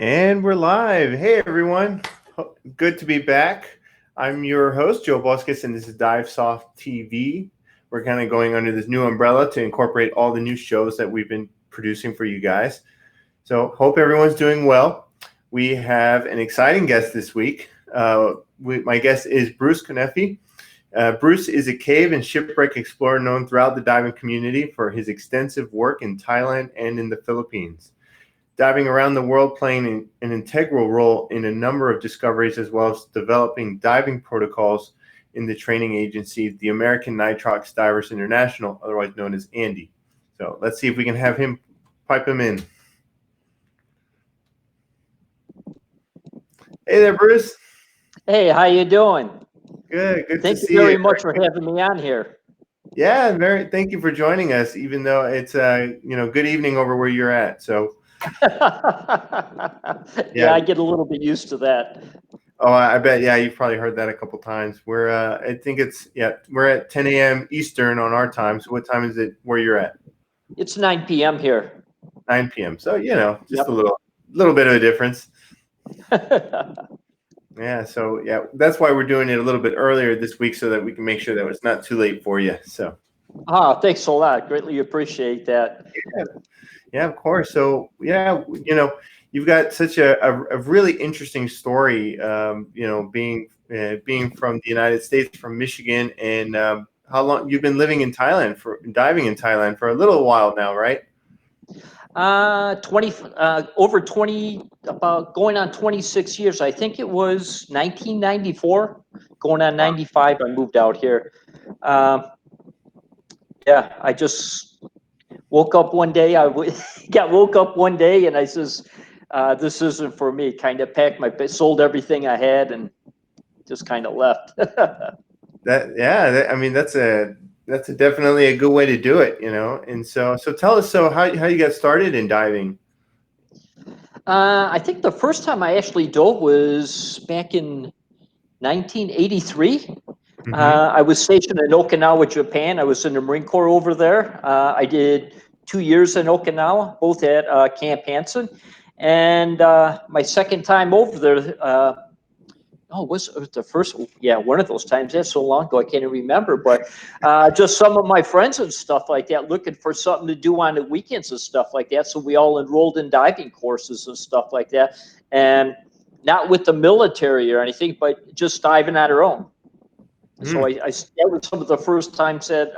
And we're live. Hey, everyone. Good to be back. I'm your host, Joe Boskus, and this is Divesoft TV. We're kind of going under this new umbrella to incorporate all the new shows that we've been producing for you guys. So hope everyone's doing well. We have an exciting guest this week. My guest is Bruce Konefe. Bruce is a cave and shipwreck explorer known throughout the diving community for his extensive work in Thailand and in the Philippines. Diving around the world, playing an integral role in a number of discoveries, as well as developing diving protocols in the training agency, the American Nitrox Divers International, otherwise known as Andy. So let's see if we can have him pipe him in. Hey there, Bruce. Hey, how you doing? Good to see you. Thank you very much for having me on here. Yeah, thank you for joining us, even though it's good evening over where you're at. So yeah, I get a little bit used to that. Oh, I bet. Yeah, you've probably heard that a couple times. We're we're at 10 a.m. Eastern on our time. So what time is it where you're at? It's 9 p.m. here. 9 p.m. So just a little bit of a difference. Yeah. So that's why we're doing it a little bit earlier this week, so that we can make sure that it's not too late for you. So. Thanks a lot. Greatly appreciate that. Yeah, of course. So you've got such a really interesting story. Being from the United States, from Michigan, and how long you've been living in Thailand diving in Thailand for a little while now, right? Over 20, about going on 26 years. I think it was 1994, going on 95. I moved out here. I just woke up one day. Woke up one day and I says, "This isn't for me." Kind of packed sold everything I had, and just kind of left. That's definitely a good way to do it, And so tell us, how you got started in diving. I think the first time I actually dove was back in 1983. Mm-hmm. I was stationed in Okinawa, Japan. I was in the Marine Corps over there. I did 2 years in Okinawa, both at Camp Hansen. And my second time over there, was the first? Yeah, one of those times. That's so long ago, I can't even remember. But just some of my friends and stuff like that, looking for something to do on the weekends and stuff like that. So we all enrolled in diving courses and stuff like that, and not with the military or anything, but just diving on our own. So that was some of the first times that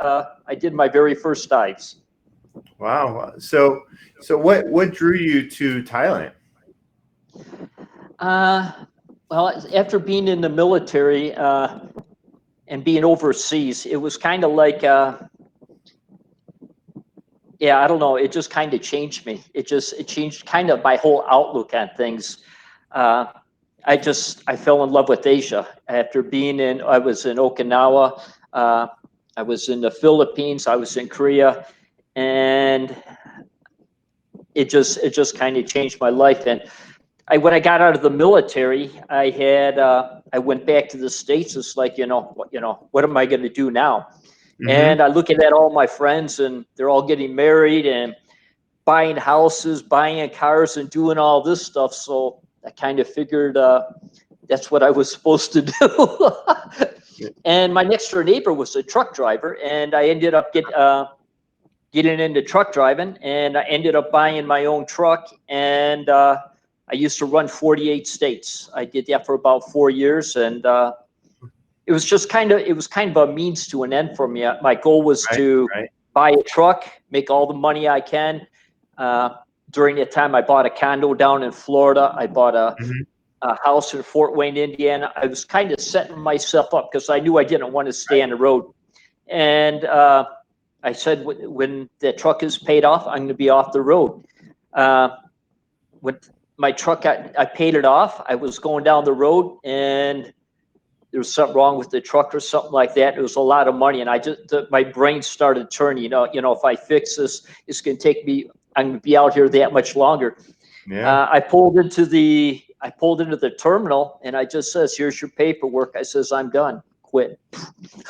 I did my very first dives. Wow. So what drew you to Thailand? Well, after being in the military and being overseas, it was kind of like, I don't know. It just kind of changed me. It changed kind of my whole outlook on things. I fell in love with Asia after I was in Okinawa, I was in the Philippines, I was in Korea, and it just kind of changed my life. And when I got out of the military, I went back to the States. It's like, what am I going to do now? Mm-hmm. And I look at all my friends, and they're all getting married and buying houses, buying cars, and doing all this stuff. So I kind of figured that's what I was supposed to do. And my next door neighbor was a truck driver, and I ended up getting into truck driving, and I ended up buying my own truck. And I used to run 48 states. I did that for about 4 years, and it was kind of a means to an end for me. My goal was to buy a truck, make all the money I can. During that time, I bought a condo down in Florida. I bought a house in Fort Wayne, Indiana. I was kind of setting myself up because I knew I didn't want to stay on the road. And I said, when the truck is paid off, I'm going to be off the road. When my truck, I paid it off, I was going down the road, and there was something wrong with the truck or something like that. It was a lot of money, and my brain started turning. If I fix this, it's going to take me. I'm going to be out here that much longer. Yeah. I pulled into the terminal, and I just says, "Here's your paperwork." I says, "I'm done. Quit."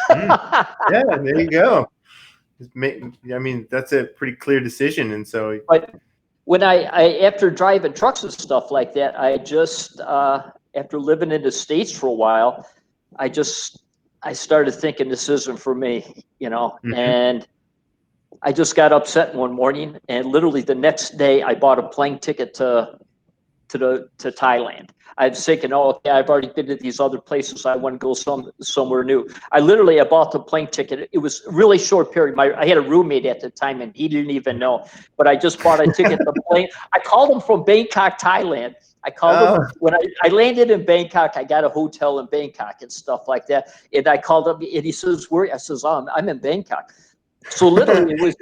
Yeah, there you go. I mean, that's a pretty clear decision, and so. when I after driving trucks and stuff like that, I just after living in the States for a while, I started thinking this isn't for me, you know, and I just got upset one morning, and literally the next day I bought a plane ticket to Thailand. I was thinking, oh, okay, I've already been to these other places. I want to go somewhere new. I bought the plane ticket. It was a really short period. I had a roommate at the time, and he didn't even know. But I just bought a ticket to the plane. I called him from Bangkok, Thailand. I called him when I landed in Bangkok. I got a hotel in Bangkok and stuff like that. And I called him, and he says, "Where?" I says, "Oh, I'm in Bangkok." So literally, it was.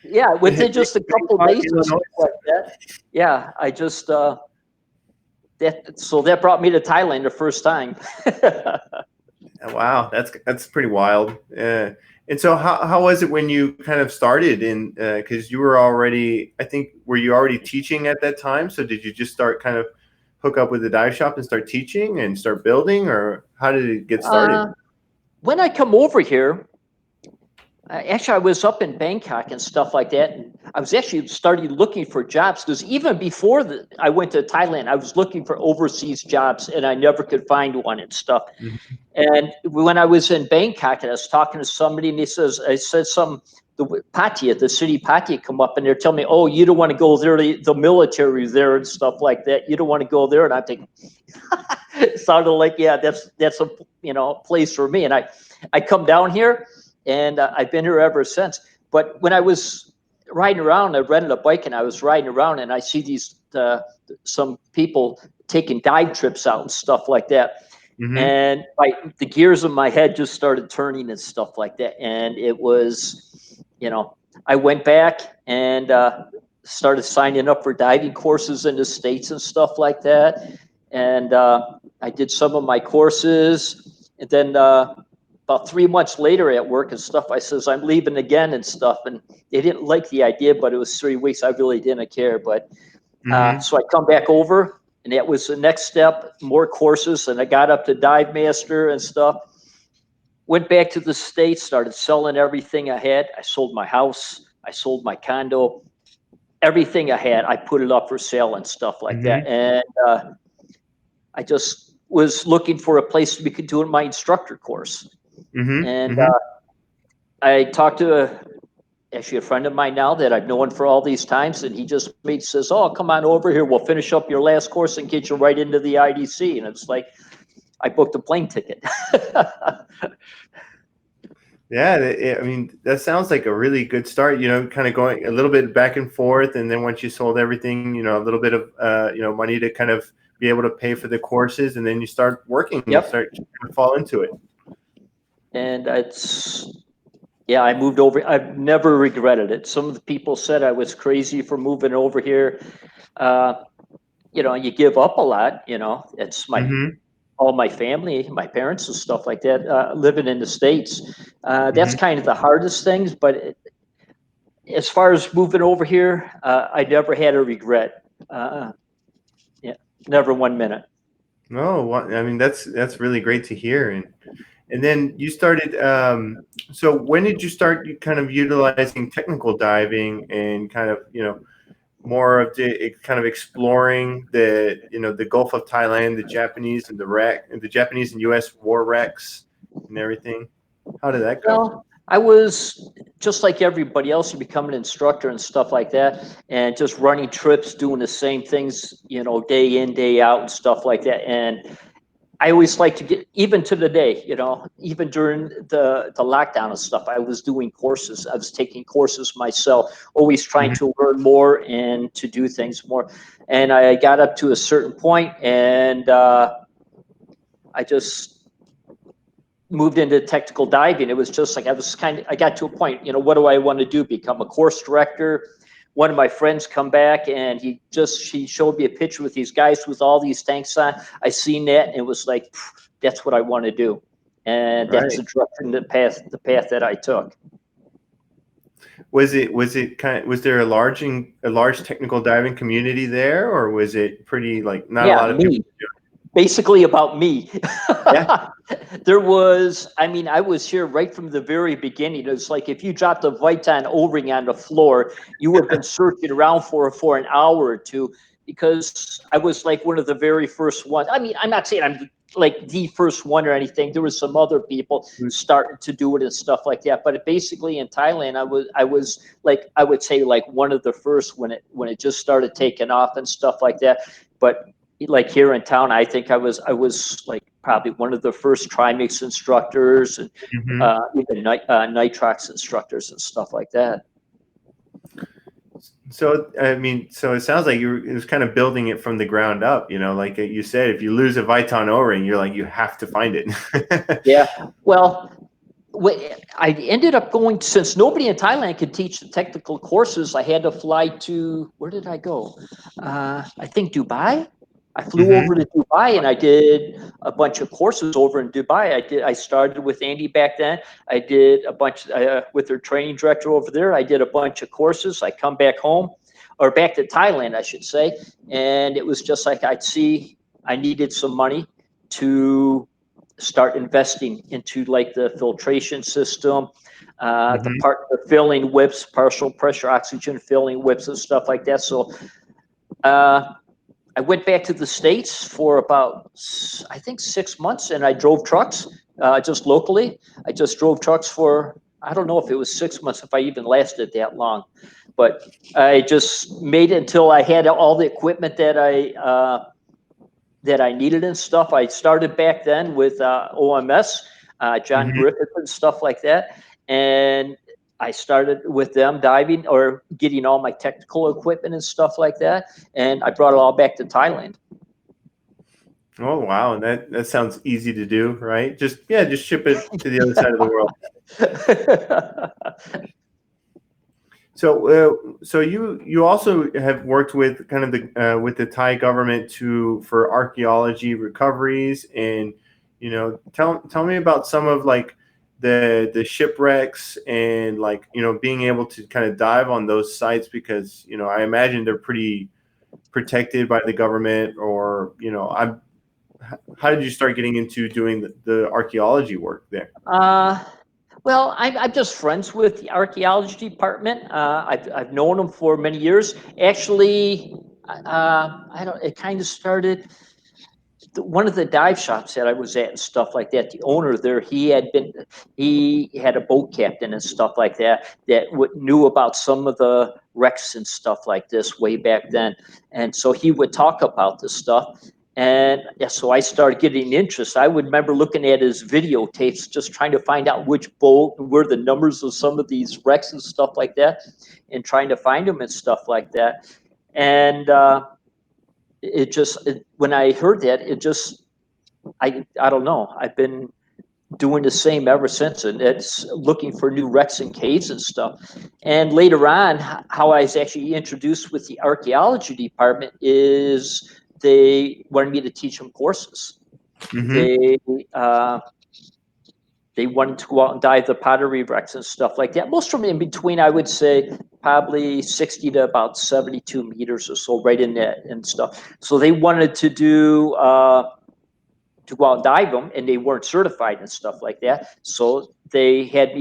Yeah, within just a couple of days and stuff like that. Yeah, I just that brought me to Thailand the first time. Wow, that's pretty wild. And so how was it when you kind of started in, because you were already, I think, were you already teaching at that time? So did you just start kind of hook up with the dive shop and start teaching and start building, or how did it get started? When I come over here, actually, I was up in Bangkok and stuff like that, and I was actually started looking for jobs because even before I went to Thailand, I was looking for overseas jobs, and I never could find one and stuff. Mm-hmm. And when I was in Bangkok, and I was talking to somebody, and I said the Pattaya, the city Pattaya, come up, and they're telling me, "Oh, you don't want to go there. The military there and stuff like that. You don't want to go there." And I'm thinking, it sounded like, yeah, that's a place for me. And I come down here. And I've been here ever since. But when I was riding around, I rented a bike and I was riding around, and I see these some people taking dive trips out and stuff like that. Mm-hmm. And the gears in my head just started turning and stuff like that. And it was, I went back and started signing up for diving courses in the States and stuff like that. And I did some of my courses, and then about 3 months later at work and stuff, I says, I'm leaving again and stuff. And they didn't like the idea, but it was 3 weeks. I really didn't care. But so I come back over, and that was the next step, more courses. And I got up to dive master and stuff. Went back to the States, started selling everything I had. I sold my house. I sold my condo. Everything I had, I put it up for sale and stuff like that. And I just was looking for a place we could do my instructor course. And I talked to actually a friend of mine now that I've known for all these times, and he just says, "Oh, come on over here. We'll finish up your last course and get you right into the IDC." And it's like, I booked a plane ticket. Yeah, I mean, that sounds like a really good start, kind of going a little bit back and forth. And then once you sold everything, a little bit of, money to kind of be able to pay for the courses. And then you start working, you start to fall into it. And I moved over. I've never regretted it. Some of the people said I was crazy for moving over here. You give up a lot, it's all my family, my parents and stuff like that, living in the States. That's kind of the hardest things. But as far as moving over here, I never had a regret. Never 1 minute. No, I mean, that's really great to hear. And then you started, so when did you start kind of utilizing technical diving and kind of, more of the kind of exploring the Gulf of Thailand, the Japanese and US war wrecks and everything? How did that go? Well, I was just like everybody else, becoming an instructor and stuff like that, and just running trips, doing the same things, day in, day out and stuff like that. And I always like to get, even to the day, even during the lockdown and stuff, I was doing courses. I was taking courses myself, always trying to learn more and to do things more. And I got up to a certain point, and I just moved into technical diving. It was just like I got to a point, what do I want to do? Become a course director? One of my friends come back, and he showed me a picture with these guys with all these tanks on. I seen that, and it was like, that's what I want to do. And that's the direction, the path that I took. Was there a large technical diving community there, or was it pretty, like, not a lot of people? basically about me. Yeah. There was, I mean, I was here right from the very beginning. It's like if you dropped a Viton O-ring on the floor, you would have been searching around for an hour or two, because I was like one of the very first ones. I mean, I'm not saying I'm like the first one or anything. There was some other people starting to do it and stuff like that. But basically in Thailand, I was like, I would say like one of the first when it just started taking off and stuff like that. But like here in town, I think I was like probably one of the first trimix instructors, and even nitrox instructors and stuff like that. So, I mean, so it sounds like it was kind of building it from the ground up, you know, like you said, if you lose a Viton O-ring, you're like, you have to find it. Yeah. Well, I ended up going, since nobody in Thailand could teach the technical courses, I had to fly to, where did I go? I think Dubai. I flew over to Dubai and I did a bunch of courses over in Dubai. I started with Andy back then. I did a bunch with their training director over there. I did a bunch of courses. I come back home, or back to Thailand, I should say. And it was just like I needed some money to start investing into like the filtration system, the filling whips, partial pressure oxygen filling whips and stuff like that. So I went back to the States for about, I think, 6 months, and I drove trucks just locally. I just drove trucks for, I don't know if it was 6 months, if I even lasted that long, but I just made it until I had all the equipment that I needed and stuff. I started back then with OMS, John Griffith and stuff like that. And I started with them diving or getting all my technical equipment and stuff like that. And I brought it all back to Thailand. Oh, wow. That sounds easy to do, right? Just ship it to the other side of the world. So you also have worked with kind of the with the Thai government for archaeology recoveries, and you know, tell me about some of like the shipwrecks, and like, you know, being able to kind of dive on those sites, because you know, I imagine they're pretty protected by the government, or you know, how did you start getting into doing the archaeology work there? Well, I'm just friends with the archaeology department. I've known them for many years. Actually, I don't. It kind of started. One of the dive shops that I was at and stuff like that. The owner there, he had a boat captain and stuff like that knew about some of the wrecks and stuff like this way back then, and so he would talk about this stuff. And yeah, so I started getting interest. I would remember looking at his videotapes, just trying to find out which boat and where the numbers of some of these wrecks and stuff like that, and trying to find them and stuff like that. And when I heard that, I don't know. I've been doing the same ever since, and it's looking for new wrecks and caves and stuff. And later on, how I was actually introduced with the archaeology department is they wanted me to teach them courses. They wanted to go out and dive the pottery wrecks and stuff like that. Most of them in between, I would say, probably 60 to about 72 meters or so, right in that and stuff. So they wanted to do to go out and dive them, and they weren't certified and stuff like that. So they had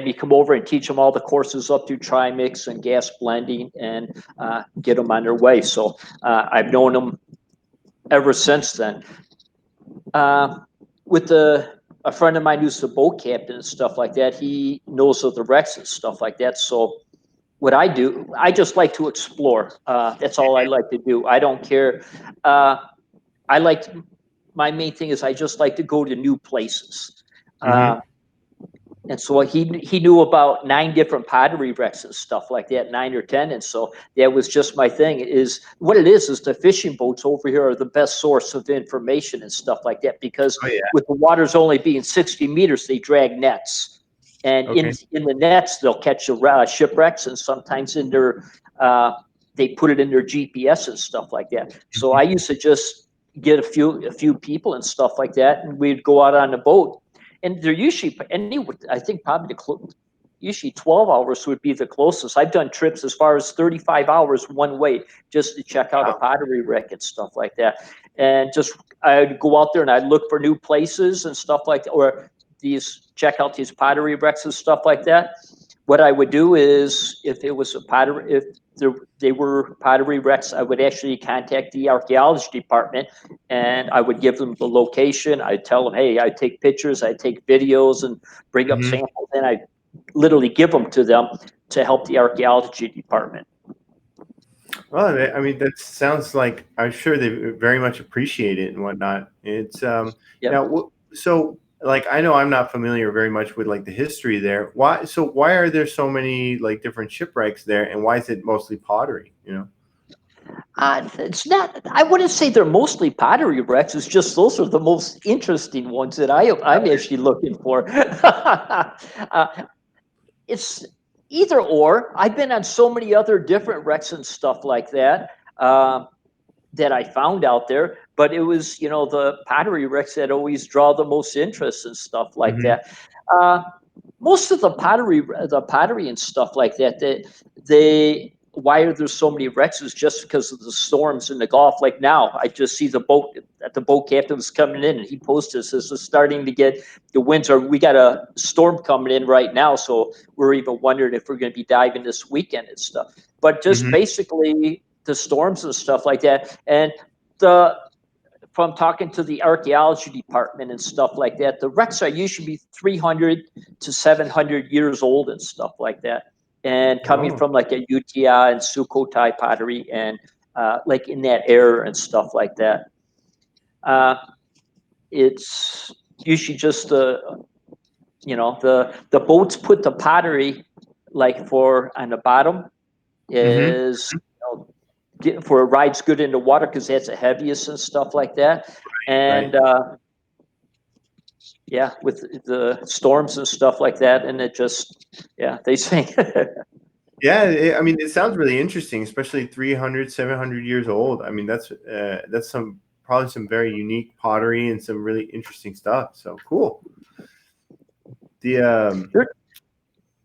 me come over and teach them all the courses up through trimix and gas blending, and get them on their way. So I've known them ever since then. With a friend of mine who's the boat captain and stuff like that, he knows of the wrecks and stuff like that. So what I do, I just like to explore. That's all I like to do. I don't care. My main thing is I just like to go to new places. And so he knew about 9 different pottery wrecks and stuff like that, 9 or 10. And so that was just my thing. Is what it is the fishing boats over here are the best source of information and stuff like that, because with the waters only being 60 meters, they drag nets. And in the nets, they'll catch the shipwrecks, and sometimes in their they put it in their GPS and stuff like that. So I used to just get a few people and stuff like that, and we'd go out on the boat. And they're usually I think probably usually 12 hours would be the closest. I've done trips as far as 35 hours one way just to check out a pottery wreck and stuff like that. And just I'd go out there and I'd look for new places and stuff like that, or check out these pottery wrecks and stuff like that. What I would do is, if it was a pottery, if they were pottery wrecks, I would actually contact the archaeology department and I would give them the location. I'd tell them, hey, I take pictures, I take videos and bring up samples, and I literally give them to them to help the archaeology department. Well, I mean, that sounds like, I'm sure they very much appreciate it and whatnot. It's now, so like, I know I'm not familiar very much with like the history there. Why are there so many like different shipwrecks there, and why is it mostly pottery? You know? It's not. I wouldn't say they're mostly pottery wrecks. It's just those are the most interesting ones that I'm actually looking for. It's either or. I've been on so many other different wrecks and stuff like that that I found out there, but it was, the pottery wrecks that always draw the most interest and stuff like that. Most of the pottery and stuff like that, why are there so many wrecks is just because of the storms in the Gulf. Like now, I just see the boat captain was coming in, and he posted this is starting to get, the winds we got a storm coming in right now, so we're even wondering if we're going to be diving this weekend and stuff. But just basically the storms and stuff like that, and from talking to the archaeology department and stuff like that, the wrecks are usually 300 to 700 years old and stuff like that. And coming from like a Utia and Sukhothai pottery and like in that era and stuff like that. It's usually just the boats put the pottery like on the bottom is for rides good in the water because that's the heaviest and stuff like that. And with the storms and stuff like that, and it just they sink. Yeah, I mean, it sounds really interesting, especially 300, 700 years old. I mean, that's probably some very unique pottery and some really interesting stuff. So cool.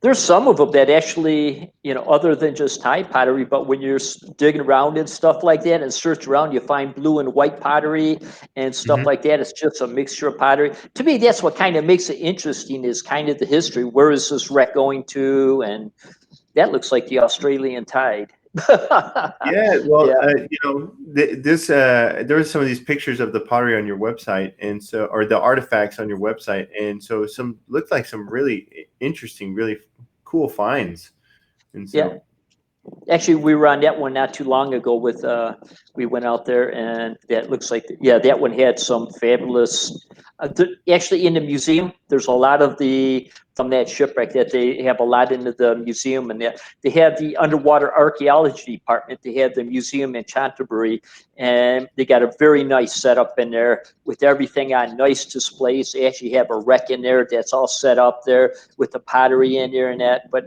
There's some of them that actually, other than just Thai pottery, but when you're digging around and stuff like that and search around, you find blue and white pottery and stuff like that. It's just a mixture of pottery. To me, that's what kind of makes it interesting, is kind of the history. Where is this wreck going to? And that looks like the Australian tide. Yeah, well, there was some of these pictures of the pottery on your website, and so, or the artifacts on your website, and so looked like some really interesting, really cool finds. And so, actually, we were on that one not too long ago we went out there, and that looks like, that one had some fabulous, actually in the museum, there's a lot of from that shipwreck that they have a lot into the museum, and they have the underwater archaeology department. They have the museum in Canterbury, and they got a very nice setup in there with everything on nice displays. They actually have a wreck in there that's all set up there with the pottery in there and that, but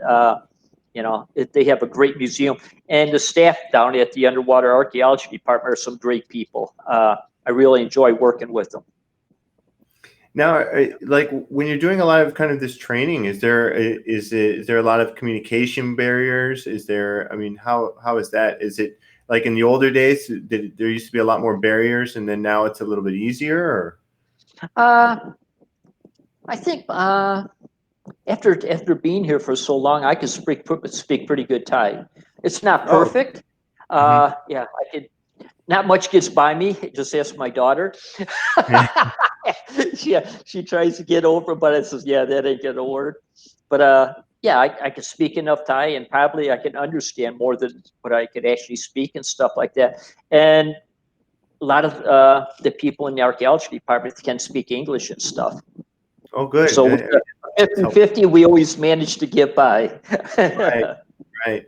they have a great museum, and the staff down at the underwater archaeology department are some great people. I really enjoy working with them. Now, like when you're doing a lot of kind of this training, is there a lot of communication barriers? Is there, I mean, how is that? Is it like in the older days, there used to be a lot more barriers, and then now it's a little bit easier? Or? I think after being here for so long, I can speak pretty good Thai. It's not perfect. I could. Not much gets by me. Just ask my daughter. She tries to get over, but it says, that ain't gonna work. But I can speak enough Thai, and probably I can understand more than what I could actually speak and stuff like that. And a lot of the people in the archaeology department can speak English and stuff. Oh, good. So 50-50, we always manage to get by. Right.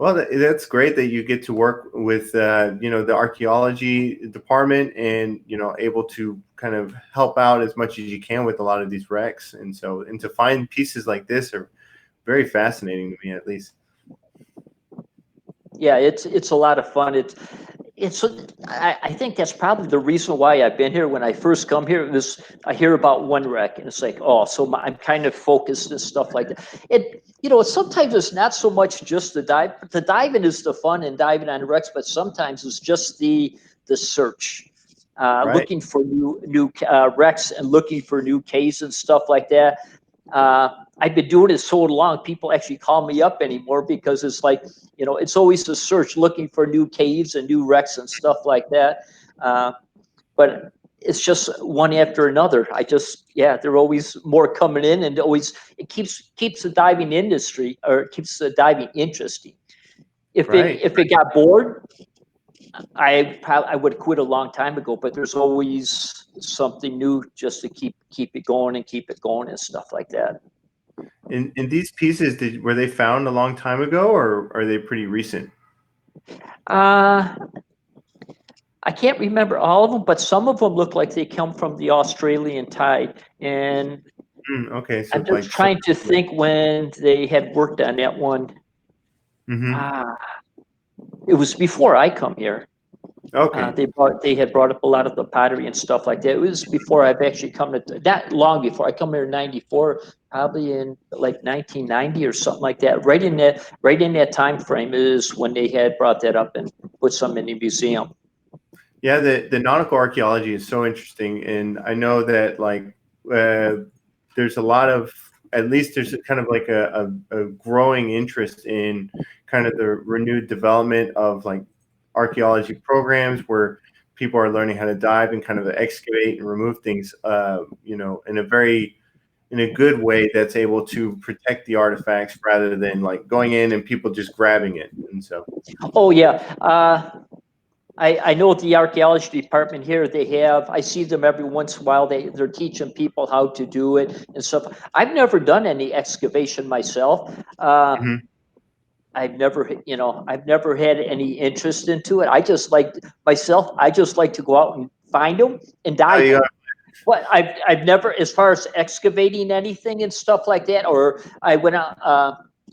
Well, that's great that you get to work with, the archaeology department, and, able to kind of help out as much as you can with a lot of these wrecks. And to find pieces like this are very fascinating to me, at least. Yeah, it's a lot of fun. it's I think that's probably the reason why I've been here. When I first come here, it was I hear about one wreck and it's like, oh, so I'm kind of focused and stuff like that. It sometimes it's not so much just the dive. The diving is the fun and diving on wrecks, but sometimes it's just the search, Right. looking for new wrecks and looking for new caves and stuff like that. I've been doing it so long, people actually call me up anymore because it's like, it's always a search looking for new caves and new wrecks and stuff like that. But it's just one after another. There are always more coming in, and always it keeps the diving industry, or it keeps the diving interesting. If Right. it got bored, I would quit a long time ago, but there's always something new just to keep it going and stuff like that. In these pieces, were they found a long time ago, or are they pretty recent? I can't remember all of them, but some of them look like they come from the Australian tide. And Okay, so I'm like just trying to think when they had worked on that one. It was before I come here. Okay. They had brought up a lot of the pottery and stuff like that. It was before I've actually come to that long before I come here in '94, probably in like 1990 or something like that. Right in that time frame is when they had brought that up and put some in the museum. Yeah, the nautical archaeology is so interesting, and I know that there's a lot of, at least there's kind of like a growing interest in kind of the renewed development of like archaeology programs where people are learning how to dive and kind of excavate and remove things, in a good way that's able to protect the artifacts rather than like going in and people just grabbing it. And so, Oh yeah. I know the archaeology department here, I see them every once in a while. They're teaching people how to do it and stuff. I've never done any excavation myself. I've never had any interest into it. I just like to go out and find them and dive them. But I've never, as far as excavating anything and stuff like that, or I went out,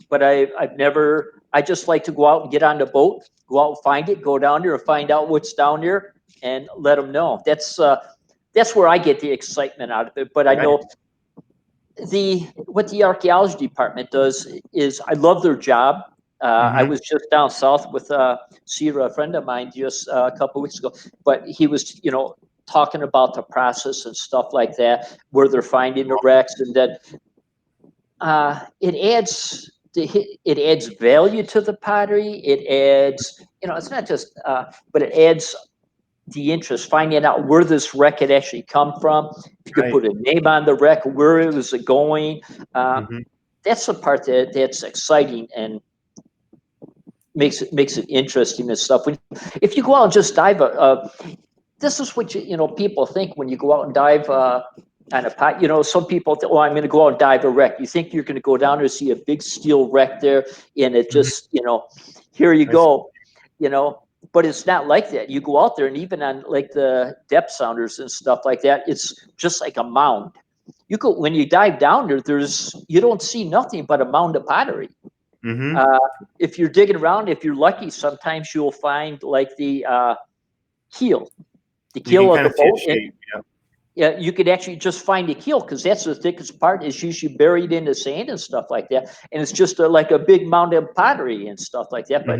but I've never. I just like to go out and get on the boat, go out and find it, go down there and find out what's down there, and let them know. That's where I get the excitement out of it. But I know what the archaeology department does is I love their job. I was just down south with Sierra, a friend of mine, just a couple of weeks ago, but he was, talking about the process and stuff like that, where they're finding the wrecks, and that it adds value to the pottery. It adds, it's not just, but it adds the interest, finding out where this wreck had actually come from. If you could put a name on the wreck, where it was going, that's the part that's exciting and makes it interesting and stuff. If you go out and just dive, this is what people think when you go out and dive on a pot. Some people think, "Oh, I'm going to go out and dive a wreck." You think you're going to go down there, see a big steel wreck there, and it just, here you go, But it's not like that. You go out there, and even on like the depth sounders and stuff like that, it's just like a mound. When you dive down there, you don't see nothing but a mound of pottery. If you're digging around, if you're lucky, sometimes you'll find like the keel. The keel of the boat. Yeah, you could actually just find the keel because that's the thickest part. Is usually buried in the sand and stuff like that, and it's just like a big mound of pottery and stuff like that. But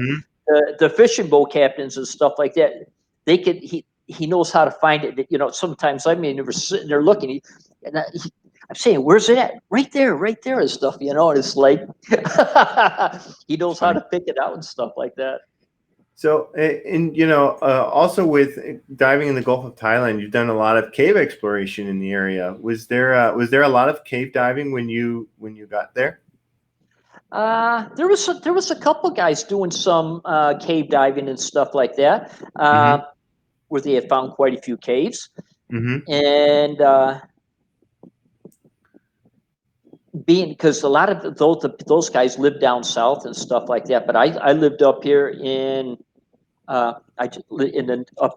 the fishing boat captains and stuff like that, he knows how to find it. Sometimes we're sitting there looking, and I'm saying, "Where's it at?" Right there, and stuff. And it's like he knows how to pick it out and stuff like that. So, and also with diving in the Gulf of Thailand, you've done a lot of cave exploration in the area. Was there a lot of cave diving when you got there? There was a couple guys doing some cave diving and stuff like that, where they had found quite a few caves, and because a lot of those guys lived down south and stuff like that, but I lived up here in up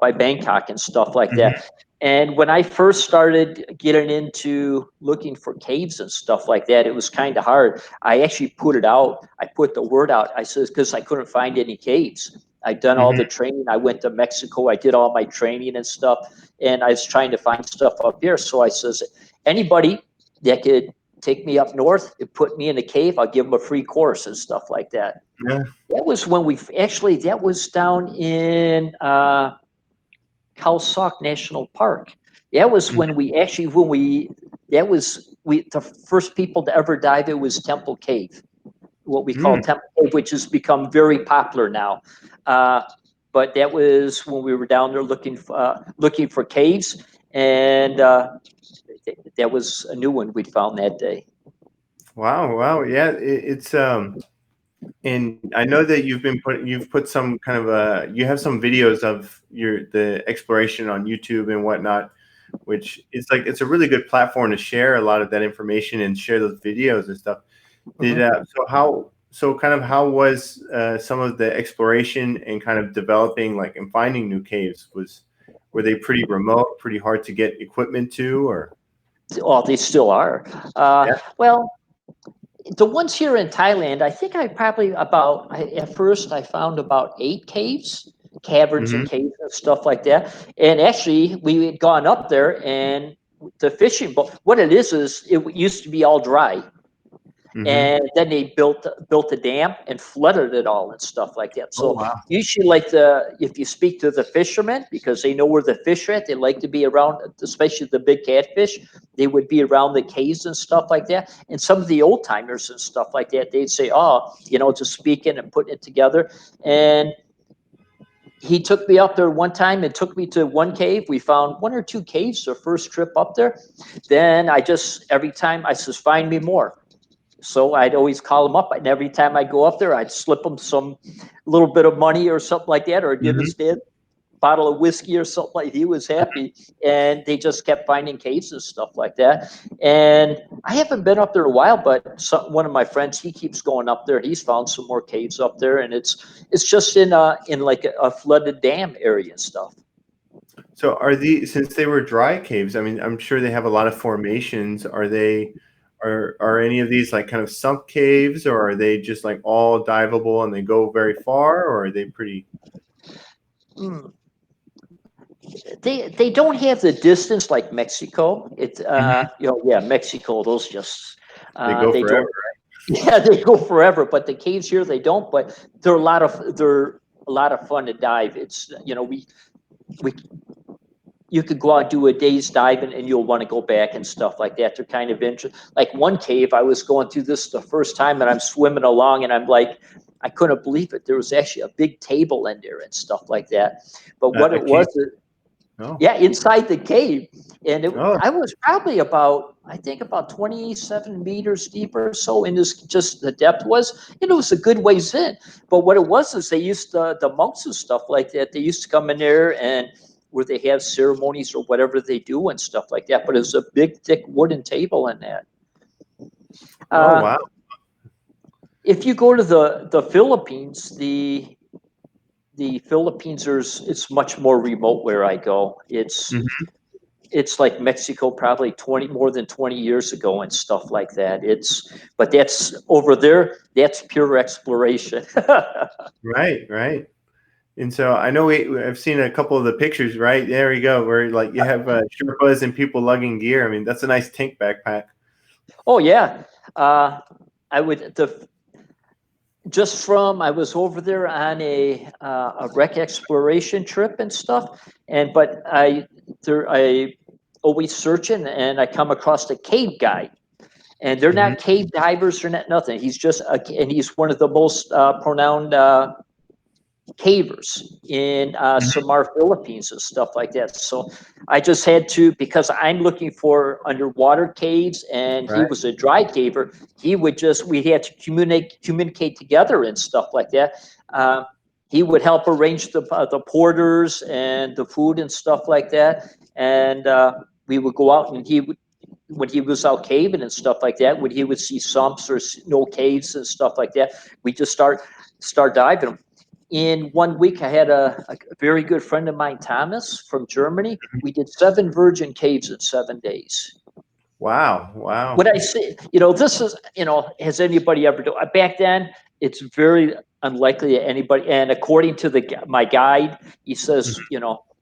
by Bangkok and stuff like that. And when I first started getting into looking for caves and stuff like that, it was kind of hard. I actually put it out. I put the word out. I said, because I couldn't find any caves. I'd done all the training. I went to Mexico. I did all my training and stuff, and I was trying to find stuff up here. So I says, anybody that could take me up north and put me in a cave, I'll give them a free course and stuff like that. Yeah. That was when that was down in Calsock National Park. That was when the first people to ever dive. It was Temple Cave, what we call Temple Cave, which has become very popular now. But that was when we were down there looking for caves, and that was a new one we'd found that day. Wow. Yeah, it's and I know that you've put some kind of you have some videos of the exploration on YouTube and whatnot, which it's like it's a really good platform to share a lot of that information and share those videos and stuff. How was some of the exploration and kind of developing and finding new caves? Were they pretty remote, pretty hard to get equipment to, or? Oh, they still are. Well, the ones here in Thailand, I think at first I found about 8 caves, caverns and caves and stuff like that. And actually, we had gone up there, and the fishing boat, what it is it used to be all dry. And then they built a dam and flooded it all and stuff like that. So usually, if you speak to the fishermen, because they know where the fish are at, they like to be around, especially the big catfish. They would be around the caves and stuff like that. And some of the old timers and stuff like that, they'd say, just speaking and putting it together. And he took me up there one time and took me to one cave. We found 1 or 2 caves the first trip up there. Then every time I says, find me more. So I'd always call him up, and every time I go up there, I'd slip him some little bit of money or something like that, or give his dad a bottle of whiskey or something like that. He was happy, and they just kept finding caves and stuff like that. And I haven't been up there in a while, but one of my friends, he keeps going up there. He's found some more caves up there, and it's just in like a flooded dam area and stuff. So since they were dry caves, I mean, I'm sure they have a lot of formations. Are any of these kind of sunk caves, or are they just all diveable and they go very far, or are they pretty? They don't have the distance like Mexico. Mexico, those just They go forever, right? Yeah, they go forever. But the caves here, they don't. But they're a lot of fun to dive. It's you could go out and do a day's diving, and you'll want to go back and stuff like that. They're kind of interesting. Like one cave, I was going through this the first time, and I'm swimming along, and I'm like, I couldn't believe it. There was actually a big table in there and stuff like that. But what it was, inside the cave, and I was probably about 27 meters deep or so, and the depth was, it was a good ways in. But what it was is they used the monks and stuff like that. They used to come in there and where they have ceremonies or whatever they do and stuff like that. But it was a big, thick wooden table in that. Wow. If you go to the Philippines, the Philippines, it's much more remote where I go. It's like Mexico, probably more than 20 years ago and stuff like that. But that's over there. That's pure exploration. Right. And so I know I've seen a couple of the pictures. Right there we go, where you have Sherpas and people lugging gear. I mean, that's a nice tank backpack. Oh yeah, I was over there on a wreck exploration trip and stuff, but I always searching, and I come across a cave guide, and they're not cave divers, they're not nothing. He's just and he's one of the most renowned cavers in Samar, Philippines and stuff like that. So I just had to, because I'm looking for underwater caves, and he was a dry caver. We had to communicate together and stuff like that. He would help arrange the porters and the food and stuff like that. And we would go out, and when he was out caving and stuff like that, when he would see sumps or no caves and stuff like that, we just start diving them. In 1 week, I had a very good friend of mine, Thomas, from Germany. We did 7 virgin caves in 7 days. Wow. What I say, this is, has anybody ever done? Back then, it's very unlikely that anybody. And according to my guide, he says,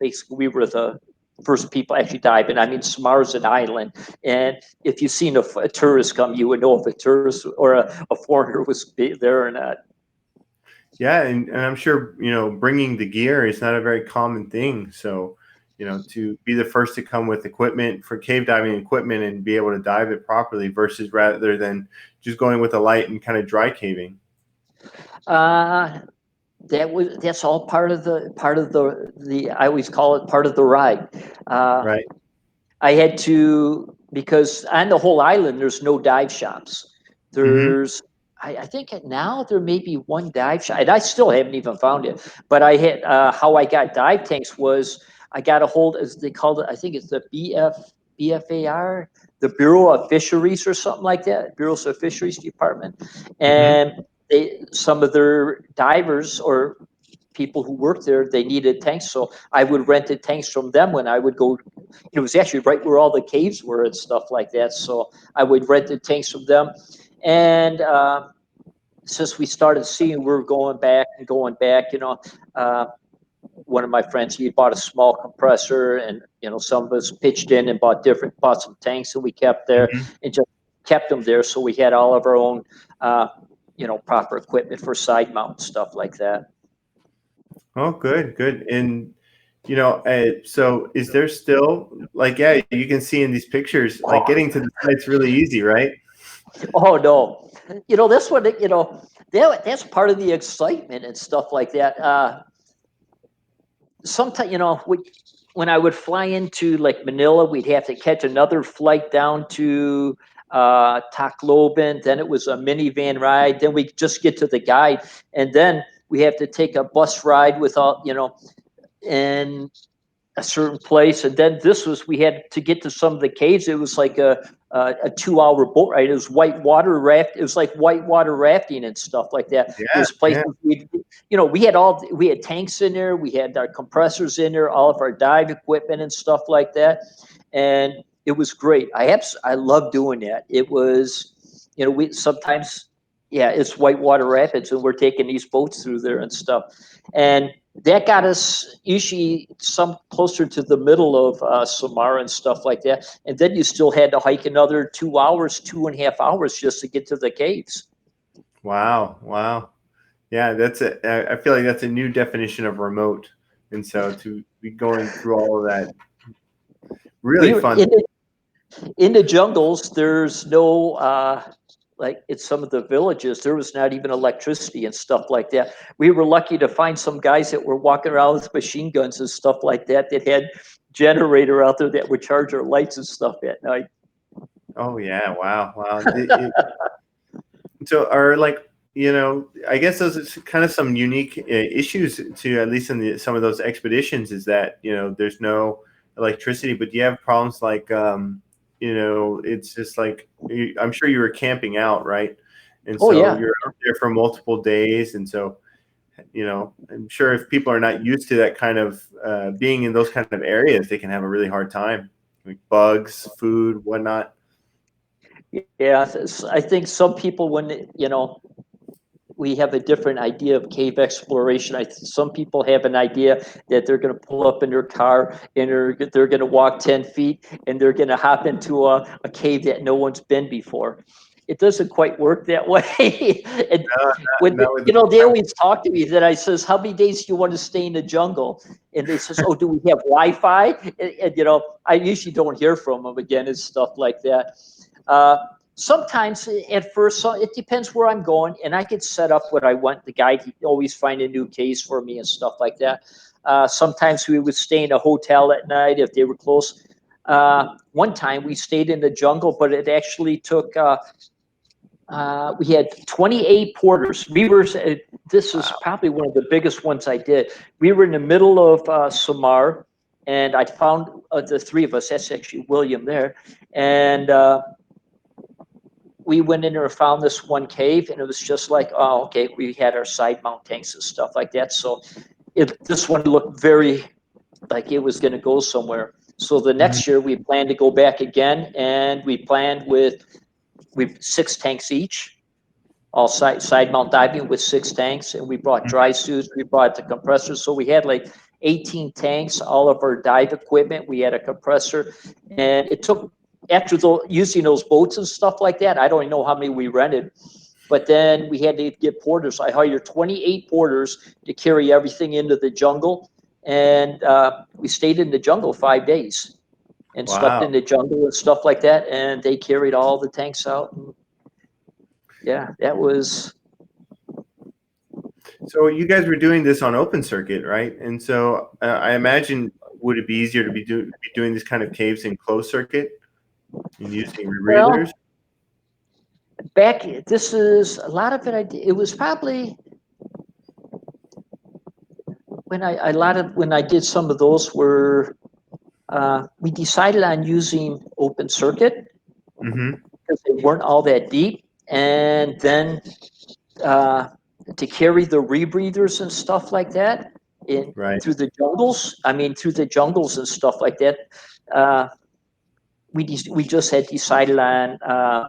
basically we were the first people actually dive. And I mean, Samar's an island, and if you've seen a tourist come, you would know if a tourist or a foreigner was there or not. Yeah, and I'm sure, bringing the gear is not a very common thing. So, to be the first to come with equipment for cave diving equipment and be able to dive it properly versus rather than just going with a light and kind of dry caving. That's all part of the I always call it part of the ride. Right. I had to, because on the whole island there's no dive shops. There's I think now there may be one dive shop, and I still haven't even found it. But I had how I got dive tanks was I got a hold, as they called it, I think it's the BFAR, the Bureau of Fisheries or something like that, Bureau of Fisheries Department, and some of their divers or people who worked there, they needed tanks, so I would rent the tanks from them when I would go. It was actually right where all the caves were and stuff like that, so I would rent the tanks from them. And since we started seeing we were going back, one of my friends, he bought a small compressor, and some of us pitched in and bought some tanks, and we kept there and just kept them there, so we had all of our own proper equipment for side mount stuff like that. Oh, good. And so is there still, like, yeah, you can see in these pictures, like getting to the site's really easy, right? Oh no, that's what that's part of the excitement and stuff like that. Sometimes, when I would fly into like Manila, we'd have to catch another flight down to Tacloban. Then it was a minivan ride. Then we just get to the guide, and then we have to take a bus ride with all, and a certain place. And then we had to get to some of the caves. It was like a 2-hour boat ride. It was whitewater rafting and stuff like that. Yeah, There's places we had tanks in there. We had our compressors in there, all of our dive equipment and stuff like that. And it was great. I love doing that. It was, we sometimes, it's whitewater rapids, and we're taking these boats through there and stuff. And that got us usually some closer to the middle of Samar and stuff like that. And then you still had to hike another 2.5 hours just to get to the caves. Wow. Yeah, I feel like that's a new definition of remote. And so to be going through all of that, really fun. In the jungles, there's no, like in some of the villages, there was not even electricity and stuff like that. We were lucky to find some guys that were walking around with machine guns and stuff like that had generator out there that would charge our lights and stuff at night. Oh yeah, wow. So are like, I guess those are kind of some unique issues to, at least in some of those expeditions, is that, there's no electricity, but do you have problems like, it's just like, I'm sure you were camping out, right? And so you're out there for multiple days. And so, I'm sure if people are not used to that kind of being in those kind of areas, they can have a really hard time, like bugs, food, whatnot. Yeah, I think some people, when, we have a different idea of cave exploration. Some people have an idea that they're going to pull up in their car and they're going to walk 10 feet and they're going to hop into a cave that no one's been before. It doesn't quite work that way. And they always talk to me, that I says, how many days do you want to stay in the jungle? And they says, oh, do we have Wi-Fi? And I usually don't hear from them again and stuff like that. Sometimes at first, it depends where I'm going, and I could set up what I want. The guide, he'd always find a new case for me and stuff like that. Sometimes we would stay in a hotel at night if they were close. One time we stayed in the jungle, but it actually took, we had 28 porters. This is probably one of the biggest ones I did. We were in the middle of Samar, and I found the three of us, that's actually William there, and we went in there and found this one cave, and it was just like, oh, okay, we had our side mount tanks and stuff like that. So this one looked very like it was going to go somewhere. So the next year we planned to go back again, and we planned with 6 tanks each. all side mount diving with 6 tanks, and we brought dry suits, we brought the compressors. So we had like 18 tanks, all of our dive equipment. We had a compressor, and it took, after using those boats and stuff like that, I don't even know how many we rented. But then we had to get porters. I hired 28 porters to carry everything into the jungle. And we stayed in the jungle 5 days and slept in the jungle and stuff like that. And they carried all the tanks out. And yeah, that was. So you guys were doing this on open circuit, right? And so I imagine, would it be easier to be doing this kind of caves in closed circuit and using rebreathers? Well, this is a lot of it. It was probably when I did some of those were we decided on using open circuit because they weren't all that deep, and then to carry the rebreathers and stuff like that through the jungles. I mean, through the jungles and stuff like that. We just had decided on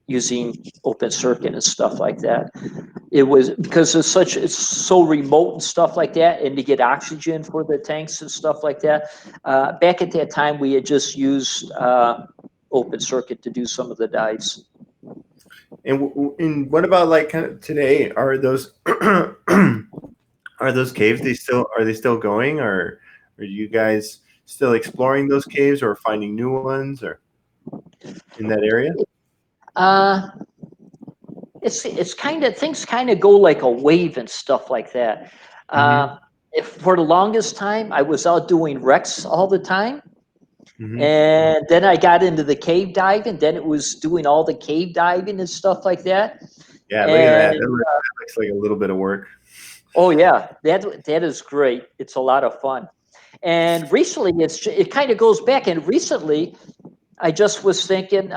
using open circuit and stuff like that. It was because it's so remote and stuff like that, and to get oxygen for the tanks and stuff like that. Back at that time, we had just used open circuit to do some of the dives. And what about like kind of today? Are those caves are they still going, or are you guys still exploring those caves or finding new ones or in that area? It's kind of, things kind of go like a wave and stuff like that. If for the longest time I was out doing wrecks all the time, and then I got into the cave diving. Then it was doing all the cave diving and stuff like that. Yeah, look at that. That looks like a little bit of work. Oh yeah, that is great. It's a lot of fun. And recently, it kind of goes back. And recently, I just was thinking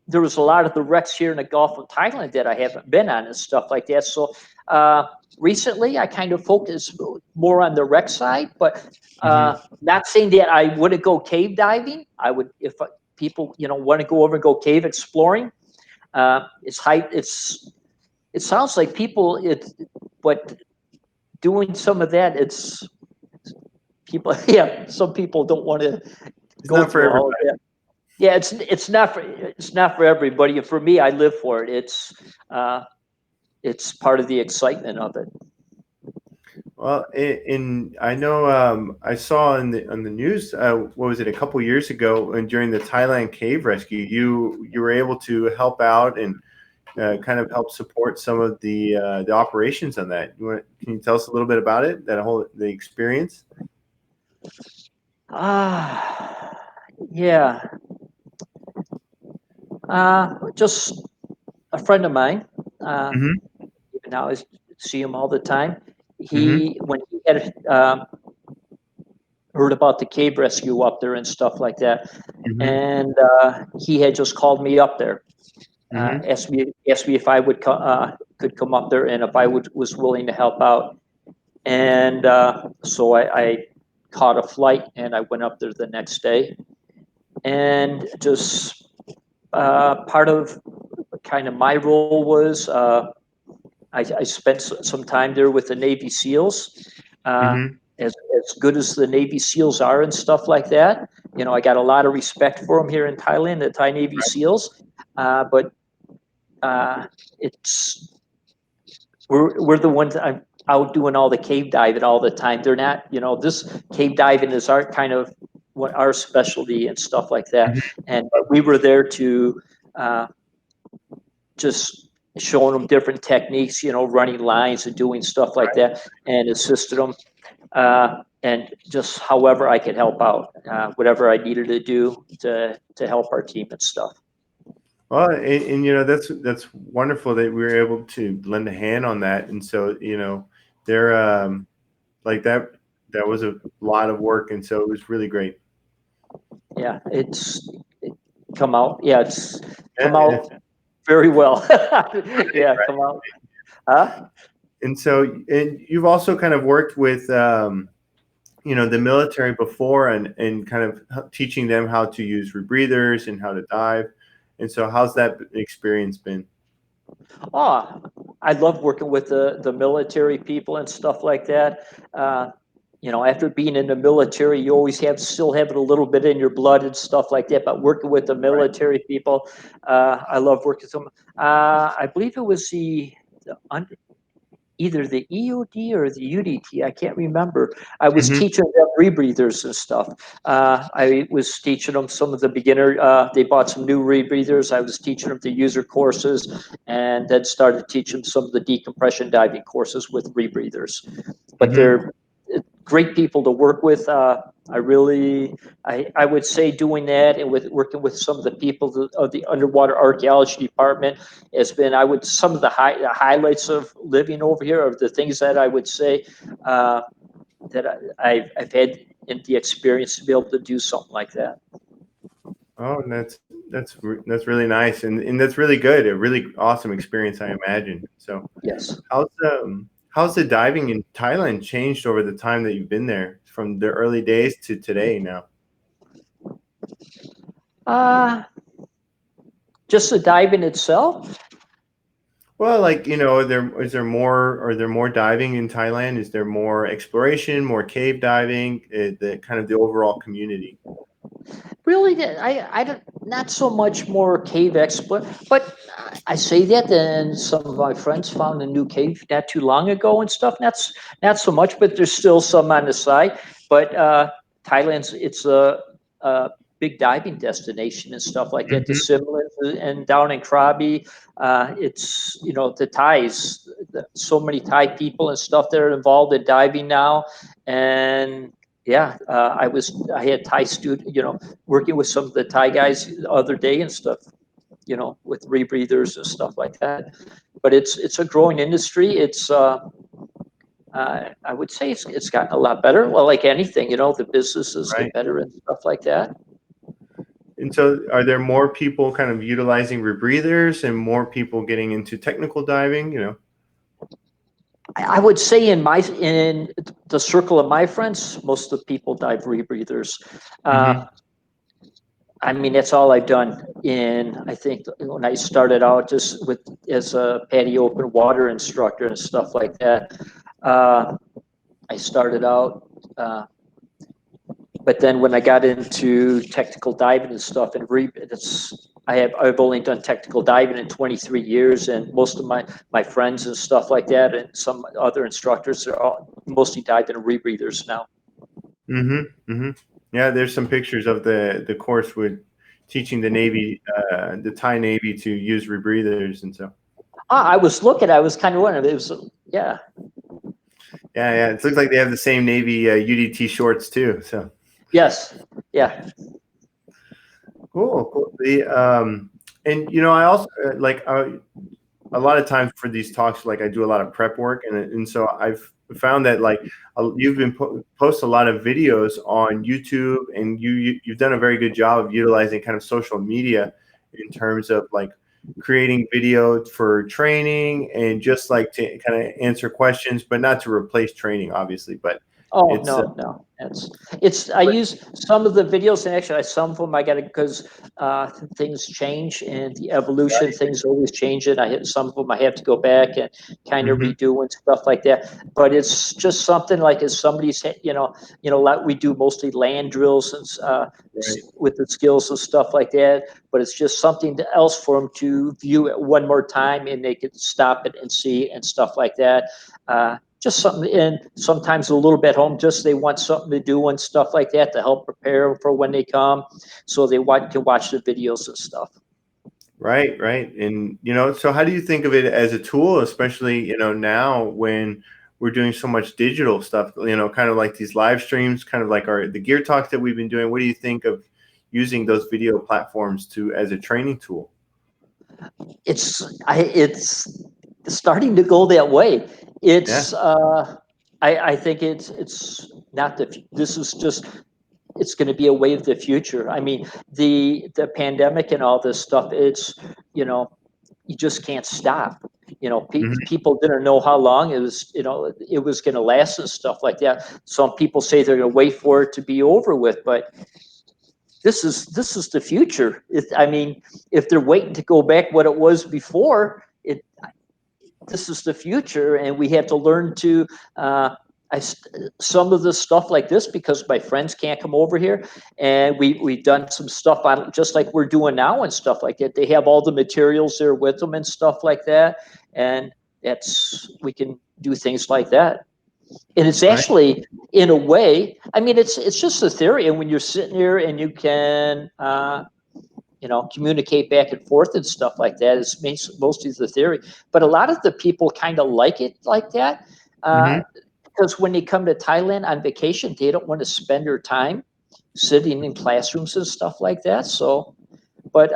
there was a lot of the wrecks here in the Gulf of Thailand that I haven't been on and stuff like that. So recently, I kind of focused more on the wreck side, but not saying that I wouldn't go cave diving. I would, if people want to go over and go cave exploring. It sounds like but doing some of that, it's people. Yeah, some people don't want to go through all of that. Yeah, it's not for everybody. And for me, I live for it. It's part of the excitement of it. Well, I know I saw on the news, what was it, a couple years ago, and during the Thailand cave rescue, you were able to help out and kind of help support some of the operations on that. Can you tell us a little bit about it, the experience? Yeah. Just a friend of mine. Even now, I see him all the time. When he had heard about the cave rescue up there and stuff like that, and he had just called me up there, asked me if I would could come up there and if I was willing to help out, and so I caught a flight and I went up there the next day, and just part of kind of my role was I spent some time there with the Navy SEALs. As good as the Navy SEALs are and stuff like that, I got a lot of respect for them here in Thailand, the Thai Navy SEALs. But we're the ones I'm out doing all the cave diving all the time. They're not, this cave diving is our kind of what our specialty and stuff like that. And but we were there to just showing them different techniques, running lines and doing stuff like that, and assisted them. And just however I could help out, whatever I needed to do to help our team and stuff. Well, and that's wonderful that we were able to lend a hand on that, and so they're like that was a lot of work, and so it was really great. Yeah, it's come out very well. Yeah, come out. And so, and you've also kind of worked with the military before, and kind of teaching them how to use rebreathers and how to dive. And so how's that experience been? Oh, I love working with the military people and stuff like that. After being in the military, you always still have it a little bit in your blood and stuff like that. But working with the Right. military people, I love working with them. I believe it was either the EOD or the UDT. I can't remember. I was Hmm. teaching them rebreathers and stuff. I was teaching them some of the beginner. They bought some new rebreathers. I was teaching them the user courses, and then started teaching them some of the decompression diving courses with rebreathers. But Hmm. they're great people to work with. I would say doing that and with working with some of the people of the underwater archaeology department has been, some of the highlights of living over here, or the things that I would say that I've had in the experience to be able to do something like that. Oh, that's really nice, and that's really good. A really awesome experience, I imagine. So, Yes. how's the diving in Thailand changed over the time that you've been there, from the early days to today now? Uh, just the diving itself. Well, like, are there more diving in Thailand? Is there more exploration, more cave diving, the kind of the overall community? Really, I don't, not so much more cave exploit, but I say that, then some of my friends found a new cave not too long ago and stuff. That's not so much, but there's still some on the side. But Thailand's it's a big diving destination and stuff like that. The Hmm. Simlin and down in Krabi, it's the Thais, so many Thai people and stuff that are involved in diving now, and yeah, I had Thai student, working with some of the Thai guys the other day and stuff, with rebreathers and stuff like that. But it's a growing industry. I would say it's gotten a lot better. Well, like anything, the businesses get Right. better and stuff like that. And so, are there more people kind of utilizing rebreathers and more people getting into technical diving? I would say in the circle of my friends, most of the people dive rebreathers. Uh, Hmm. I mean, that's all I've done. I think when I started out just as a patio open water instructor and stuff like that. Uh, I started out, but then when I got into technical diving and stuff, I've only done technical diving in 23 years, and most of my friends and stuff like that, and some other instructors are mostly diving in rebreathers now. Hmm. Hmm. Yeah, there's some pictures of the course with teaching the Navy, the Thai Navy, to use rebreathers, and so. I was looking, I was kind of wondering. It was, yeah. Yeah, yeah. It looks like they have the same Navy UDT shorts too. So Yes. Yeah. cool, cool. And I also a lot of times for these talks, like I do a lot of prep work, and so I've found that like you've been post a lot of videos on YouTube, and you've done a very good job of utilizing kind of social media in terms of like creating video for training and just like to kind of answer questions, but not to replace training, obviously. But Oh, it's no. I but use some of the videos, and actually some of them I got it because things change and the evolution, things always change it. Some of them I have to go back and kind of Mhm, redo and stuff like that. But it's just something like as somebody's, like we do mostly land drills and right. with the skills and stuff like that. But it's just something else for them to view it one more time, and they could stop it and see and stuff like that. Just something, and sometimes a little bit home, just they want something to do and stuff like that to help prepare them for when they come, so they can watch the videos and stuff. Right, right. And so how do you think of it as a tool, especially, now when we're doing so much digital stuff, kind of like these live streams, kind of like the gear talks that we've been doing. What do you think of using those video platforms as a training tool? It's starting to go that way. Yeah. I think it's not this is just, it's going to be a way of the future. I mean, the pandemic and all this stuff, you know you just can't stop. Hmm. People didn't know how long it was going to last and stuff like that. Some people say they're going to wait for it to be over with, but this is the future. I mean, if they're waiting to go back what it was before, this is the future, and we have to learn to. Some of the stuff like this, because my friends can't come over here, and we've done some stuff on just like we're doing now and stuff like that. They have all the materials there with them and stuff like that, and we can do things like that. And it's actually, in a way, I mean, it's just a theory. And when you're sitting here and you can, communicate back and forth and stuff like that, it's mostly the theory. But a lot of the people kind of like it like that. Because when they come to Thailand on vacation, they don't want to spend their time sitting in classrooms and stuff like that. So, but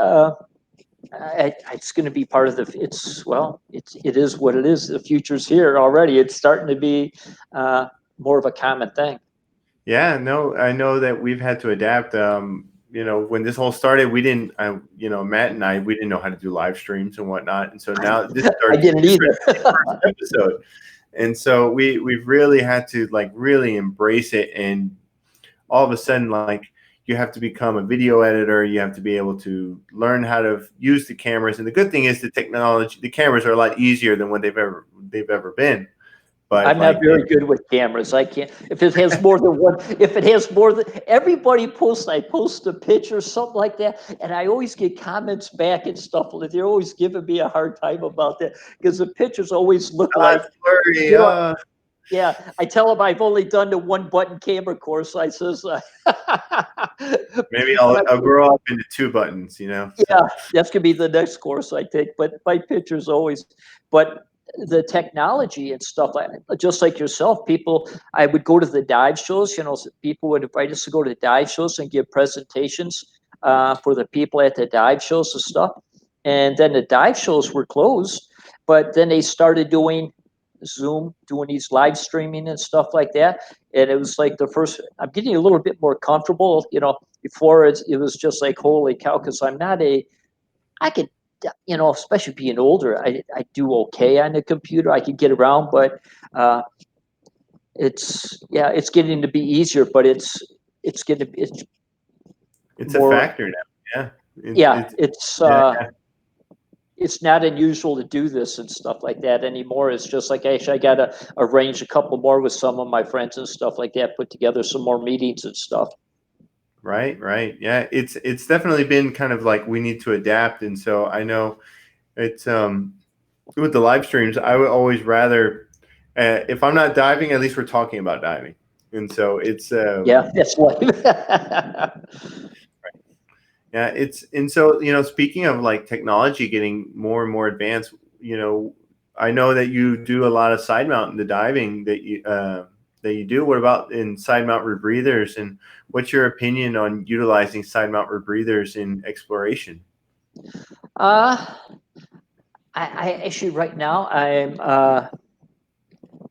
it's going to be part of it is what it is. The future's here already. It's starting to be more of a common thing. Yeah, no, I know that we've had to adapt. When this whole started, we didn't, Matt and I, we didn't know how to do live streams and whatnot. And so now this started. I didn't either. Episode. And so we've really had to really embrace it. And all of a sudden, you have to become a video editor. You have to be able to learn how to use the cameras. And the good thing is the cameras are a lot easier than what they've ever been. But I'm not very good with cameras. I can't. If it has more than one, everybody posts. I post a picture, something like that, and I always get comments back and stuff. They're always giving me a hard time about that because the pictures always look like blurry. Yeah, I tell them I've only done the 1-button camera course. I says maybe I'll grow up into 2 buttons. Yeah, that's gonna be the next course I take. But my pictures always, but the technology and stuff, just like yourself, I would go to the dive shows, people would invite us to go to dive shows and give presentations for the people at the dive shows and stuff. And then the dive shows were closed, but then they started doing Zoom, doing these live streaming and stuff like that. And it was like I'm getting a little bit more comfortable, before it was just like, holy cow, because I could, especially being older, I do okay on the computer. I can get around, but it's getting to be easier, but it's more, a factor now. Yeah. It's not unusual to do this and stuff like that anymore. It's just like, actually, I got to arrange a couple more with some of my friends and stuff like that, put together some more meetings and stuff. Right. Yeah, it's definitely been kind of like we need to adapt. And so I know it's with the live streams, I would always rather, if I'm not diving, at least we're talking about diving. And so it's that's what. Yeah, and so speaking of technology getting more and more advanced, I know that you do a lot of side mount in the diving that you do. What about in Sidemount Rebreathers, and what's your opinion on utilizing Sidemount Rebreathers in exploration? I actually right now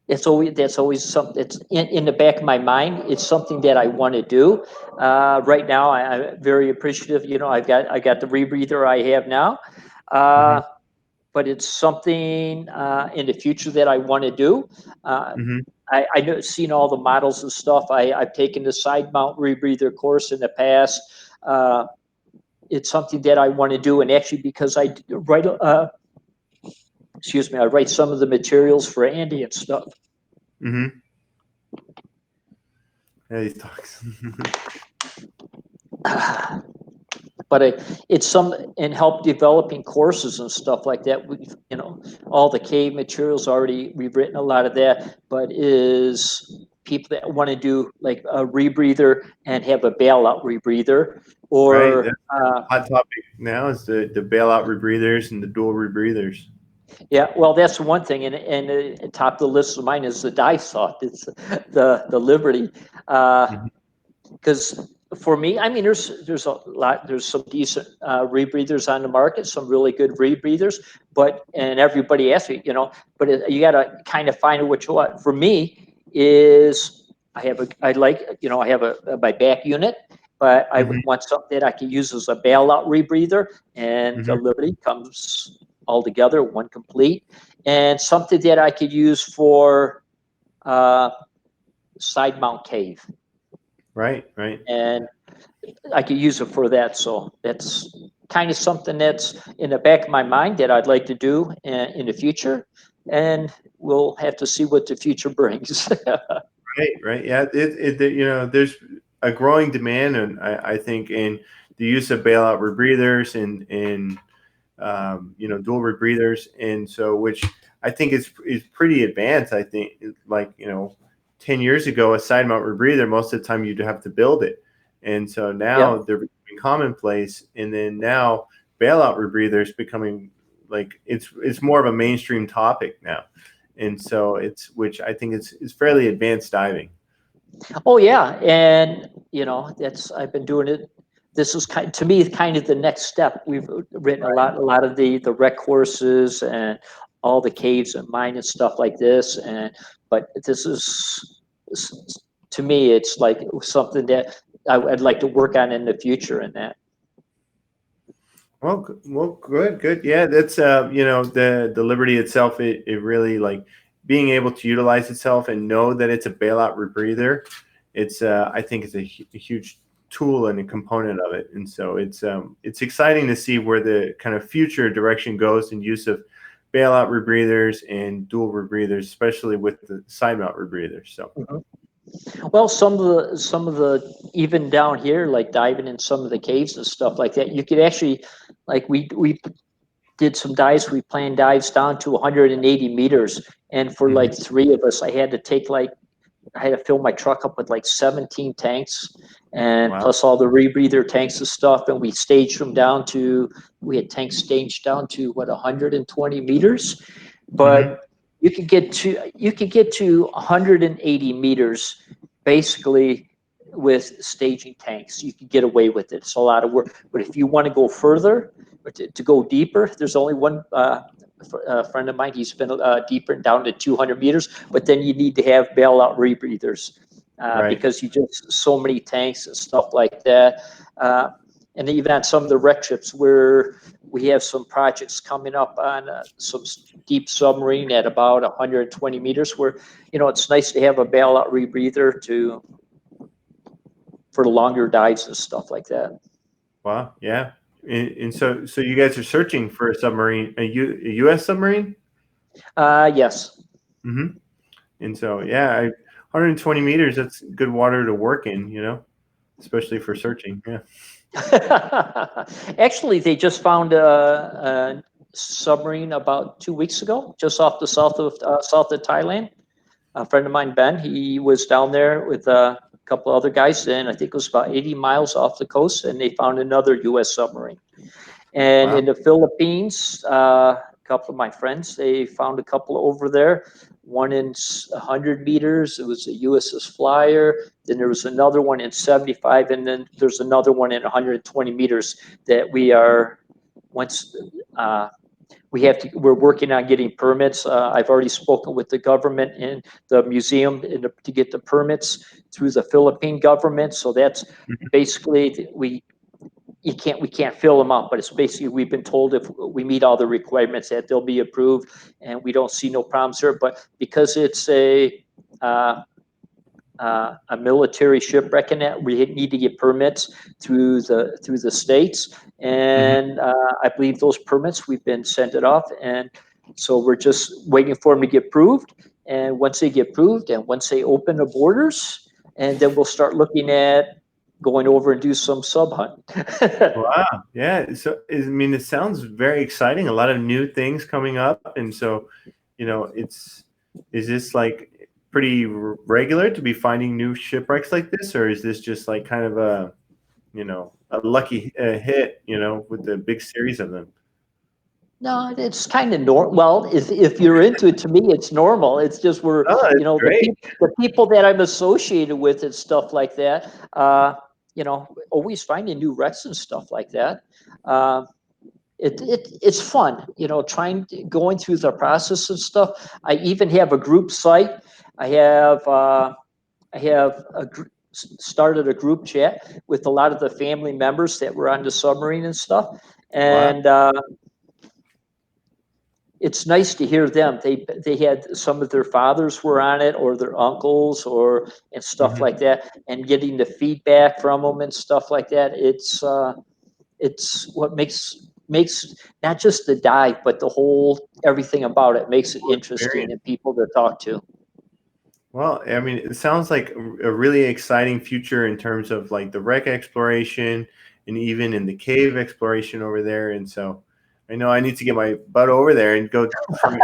that's always something. It's in the back of my mind. It's something that I want to do. Right now, I'm very appreciative. I got the rebreather I have now, but it's something in the future that I want to do. I know, seen all the models and stuff. I've taken the Sidemount Rebreather course in the past. It's something that I want to do, and actually, because I write I write some of the materials for Andy and stuff. Yeah, he talks. But it's and help developing courses and stuff like that. All the cave materials already, we've written a lot of that, but is people that want to do like a rebreather and have a bailout rebreather, or hot topic now is the bailout rebreathers and the dual rebreathers. Yeah, well, that's one thing, and top of the list of mine is the Divesoft. It's the Liberty, because for me, I mean, there's some decent rebreathers on the market, some really good rebreathers, and everybody asks me, but you got to kind of find what you want. For me, is I have my back unit, but I would want something that I can use as a bailout rebreather, and the Liberty comes all together, one complete, and something that I could use for side mount cave. Right. And I could use it for that. So that's kind of something that's in the back of my mind that I'd like to do in the future, and we'll have to see what the future brings. Right. Yeah. There's a growing demand, and I think in the use of bailout rebreathers and dual rebreathers, and so which I think is pretty advanced. I think 10 years ago, a side mount rebreather, most of the time you'd have to build it, and so now Yep. they're becoming commonplace, and then now bailout rebreathers becoming like it's more of a mainstream topic now, and so which I think is fairly advanced diving. Oh yeah, and I've been doing it. This is to me kind of the next step. We've written a lot of the wreck courses and all the caves and mine and stuff like this, but this is, to me, it's like something that I'd like to work on in the future. And that. Well, good. Yeah, that's the Liberty itself. It really like being able to utilize itself and know that it's a bailout rebreather. It's I think it's a huge tool and a component of it, and so it's exciting to see where the kind of future direction goes in use of bailout rebreathers and dual rebreathers, especially with the side mount rebreathers. So. Well, some of the even down here, like diving in some of the caves and stuff like that, you could actually, like we did some dives. We planned dives down to 180 meters, and for like 3 of us, I had to fill my truck up with like 17 tanks, and Wow. plus all the rebreather tanks and stuff. And we staged them down to, we had tanks staged down to 120 meters, but you could get to 180 meters basically with staging tanks. You could get away with it. It's a lot of work, but if you want to go further or to go deeper, there's only one friend of mine. He's been deeper, down to 200 meters, but then you need to have bailout rebreathers because you just so many tanks and stuff like that. And even on some of the wreck trips where we have some projects coming up on some deep submarine at about 120 meters, where it's nice to have a bailout rebreather for the longer dives and stuff like that. Wow. Yeah. And so you guys are searching for a submarine, a U.S. submarine? Yes. Mm-hmm. And so, yeah, 120 meters, that's good water to work in, especially for searching. Yeah. Actually, they just found a submarine about 2 weeks ago, just off the south of Thailand. A friend of mine, Ben, he was down there with a couple other guys, and I think it was about 80 miles off the coast, and they found another U.S. submarine. And in the Philippines, a couple of my friends, they found a couple over there. One in 100 meters, it was a USS Flyer. Then there was another one in 75, and then there's another one in 120 meters that we're working on getting permits. I've already spoken with the government and the museum to get the permits through the Philippine government. So that's basically we can't fill them up, but it's basically we've been told if we meet all the requirements that they'll be approved, and we don't see no problems there. But because it's a military shipwreck, and that we need to get permits through the states, and I believe those permits we've been sent it off, and so we're just waiting for them to get approved. And once they get approved, and once they open the borders, and then we'll start looking at going over and do some sub hunt. Wow. Yeah. So, it sounds very exciting. A lot of new things coming up. And so, is this like pretty regular to be finding new shipwrecks like this? Or is this just like kind of a lucky hit, with the big series of them? No, it's kind of normal. Well, if you're into it, to me, it's normal. It's just the people that I'm associated with and stuff like that. Always finding new wrecks and stuff like that. It's fun, going through the process and stuff. I even have a group site. I have started a group chat with a lot of the family members that were on the submarine and stuff, and. Wow. It's nice to hear them. They had some of their fathers were on it, or their uncles, and stuff like that, and getting the feedback from them and stuff like that. it's what makes not just the dive, but the whole everything about it makes it interesting and people to talk to. Well, I mean, it sounds like a really exciting future in terms of like the wreck exploration and even in the cave exploration over there. And so I know I need to get my butt over there and go try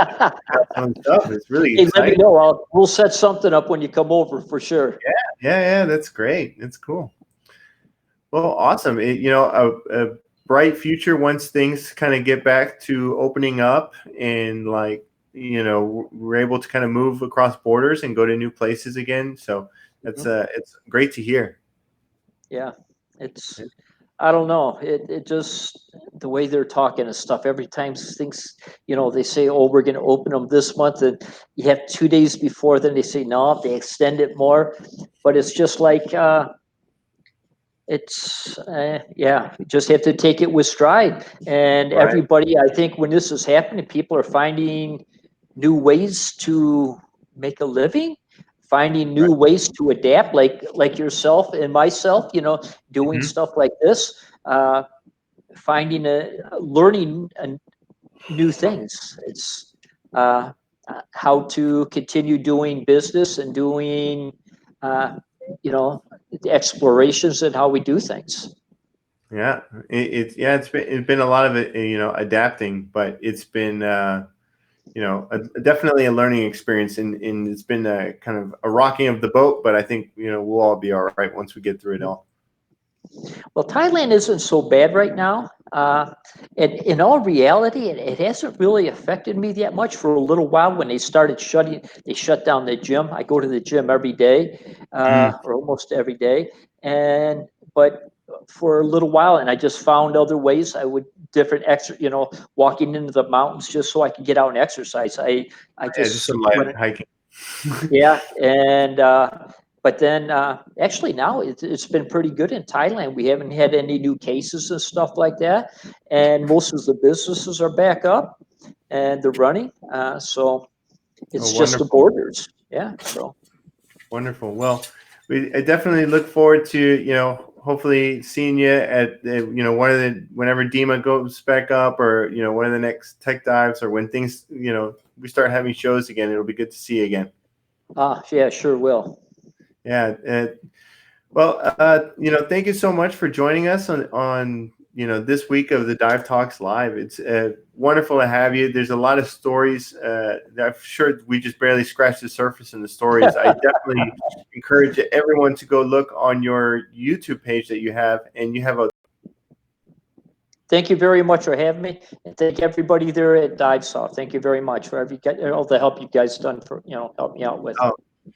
out some stuff. It's really Hey, let me exciting. know. We'll set something up when you come over for sure. Yeah, that's great. That's cool. Well, awesome. A bright future once things kind of get back to opening up and like, we're able to kind of move across borders and go to new places again. So that's it's great to hear. Yeah, it's I don't know. It just the way they're talking and stuff. Every time things, they say, "Oh, we're going to open them this month," and you have 2 days before, then they say, "No, they extend it more." But it's just like you just have to take it with stride. And Right. everybody, I think, when this is happening, people are finding new ways to make a living, finding new ways to adapt, like yourself and myself, doing Mhm. stuff like this, finding learning new things. It's uh, how to continue doing business and doing, uh, the explorations and how we do things. Yeah, it's been a lot of it, adapting, but it's been definitely a learning experience, and it's been a kind of a rocking of the boat. But I think we'll all be all right once we get through it all. Well, Thailand isn't so bad right now. And in all reality, it hasn't really affected me that much. For a little while, when they shut down the gym. I go to the gym every day, or almost every day. But for a little while, and I just found other ways. I would walking into the mountains just so I could get out and exercise. I Yeah, just just some light went. hiking. Yeah, and but then actually now it's been pretty good in Thailand. We haven't had any new cases and stuff like that, and most of the businesses are back up and they're running. So Oh, it's just the wonderful. borders. Yeah. So Wonderful. Well, I definitely look forward to, hopefully seeing you at, one of the, whenever DEMA goes back up, or, one of the next tech dives, or when things, we start having shows again. It'll be good to see you again. yeah, sure will. Yeah. Well, thank you so much for joining us on this week of the Dive Talks Live. It's wonderful to have you. There's a lot of stories that I'm sure we just barely scratched the surface in the stories. I definitely encourage everyone to go look on your YouTube page that you have, and you have a. Thank you very much for having me, and thank everybody there at Divesoft. Thank you very much for all the help you guys done for help me out with. Oh,